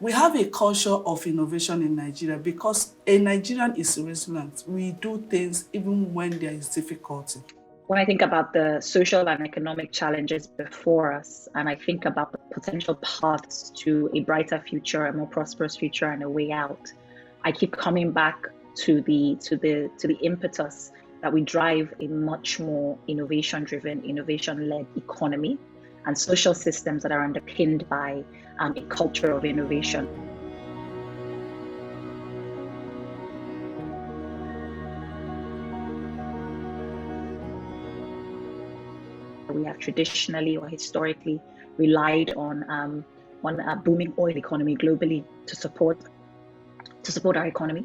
We have a culture of innovation in Nigeria because a Nigerian is resilient. We do things even when there is difficulty. When I think about the social and economic challenges before us, and I think about the potential paths to a brighter future, a more prosperous future, and a way out, I keep coming back to the impetus that we drive a much more innovation-driven, innovation-led economy and social systems that are underpinned by a culture of innovation. We have traditionally or historically relied on a booming oil economy globally to support our economy.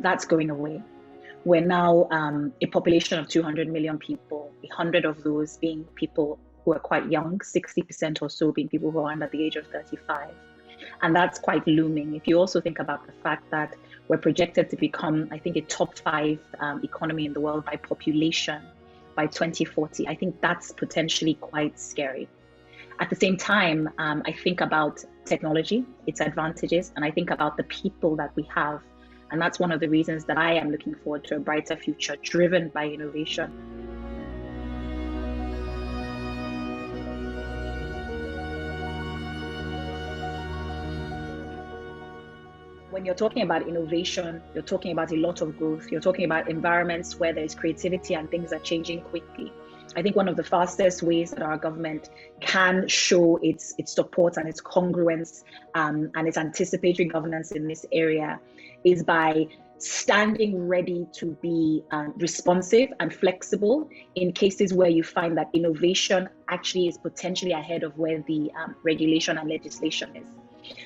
That's going away. We're now a population of 200 million people, 100 of those being people who are quite young, 60% or so being people who are under the age of 35. And that's quite looming. If you also think about the fact that we're projected to become, I think, a top 5 economy in the world by population by 2040, I think that's potentially quite scary. At the same time, I think about technology, its advantages, and I think about the people that we have. And that's one of the reasons that I am looking forward to a brighter future driven by innovation. When you're talking about innovation, you're talking about a lot of growth. You're talking about environments where there's creativity and things are changing quickly. I think one of the fastest ways that our government can show its support and its congruence and its anticipatory governance in this area is by standing ready to be responsive and flexible in cases where you find that innovation actually is potentially ahead of where the regulation and legislation is.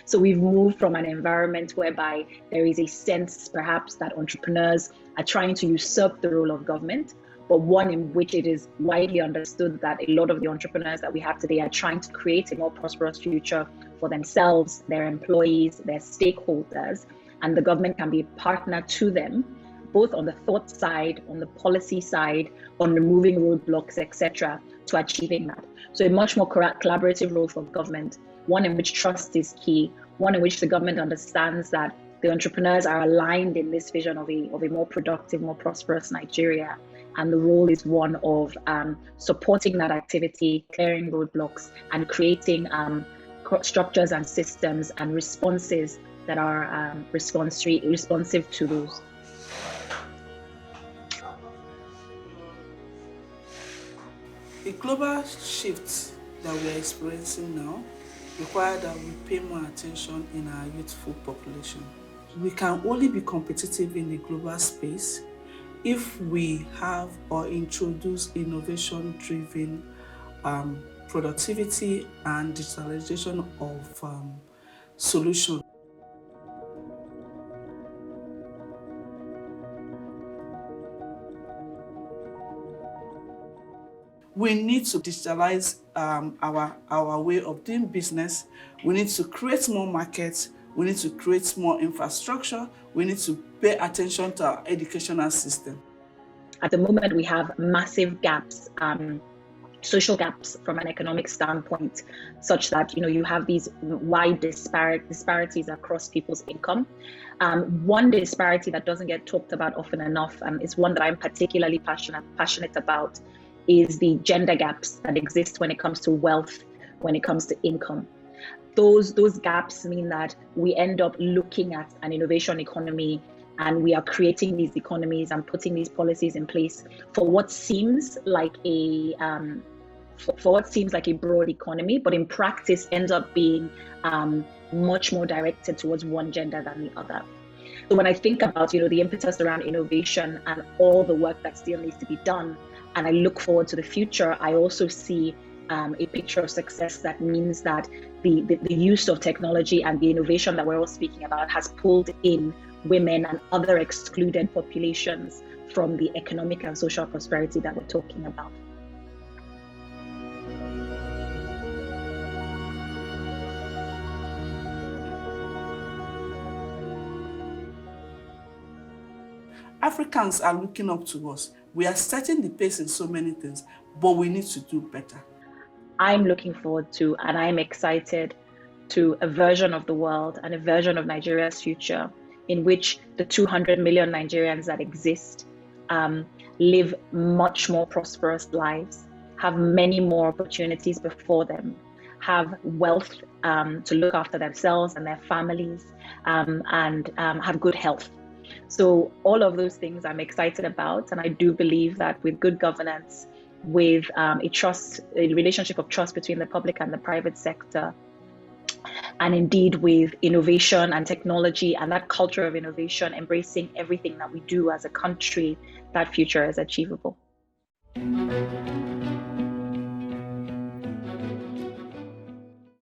So we've moved from an environment whereby there is a sense perhaps that entrepreneurs are trying to usurp the role of government, but one in which it is widely understood that a lot of the entrepreneurs that we have today are trying to create a more prosperous future for themselves, their employees, their stakeholders, and the government can be a partner to them, both on the thought side, on the policy side, on removing roadblocks, etc., to achieving that. So a much more collaborative role for government, one in which trust is key, one in which the government understands that the entrepreneurs are aligned in this vision of a more productive, more prosperous Nigeria. And the role is one of supporting that activity, clearing roadblocks, and creating structures and systems and responses that are responsive to those. The global shifts that we're experiencing now require that we pay more attention in our youthful population. We can only be competitive in the global space if we have or introduce innovation-driven productivity and digitalization of solutions. We need to digitalize our way of doing business. We need to create more markets. We need to create more infrastructure. We need to pay attention to our educational system. At the moment, we have massive gaps, social gaps from an economic standpoint, such that you have these wide disparities across people's income. One disparity that doesn't get talked about often enough, and is one that I'm particularly passionate about, is the gender gaps that exist when it comes to wealth, when it comes to income. Those gaps mean that we end up looking at an innovation economy, and we are creating these economies and putting these policies in place for what seems like a broad economy, but in practice ends up being much more directed towards one gender than the other. So when I think about the impetus around innovation and all the work that still needs to be done, and I look forward to the future, I also see a picture of success that means that the use of technology and the innovation that we're all speaking about has pulled in women and other excluded populations from the economic and social prosperity that we're talking about. Africans are looking up to us. We are setting the pace in so many things, but we need to do better. I'm looking forward to, and I'm excited to a version of the world and a version of Nigeria's future in which the 200 million Nigerians that exist live much more prosperous lives, have many more opportunities before them, have wealth to look after themselves and their families, and have good health. So all of those things I'm excited about, and I do believe that with good governance, with a relationship of trust between the public and the private sector, and indeed with innovation and technology and that culture of innovation, embracing everything that we do as a country, that future is achievable.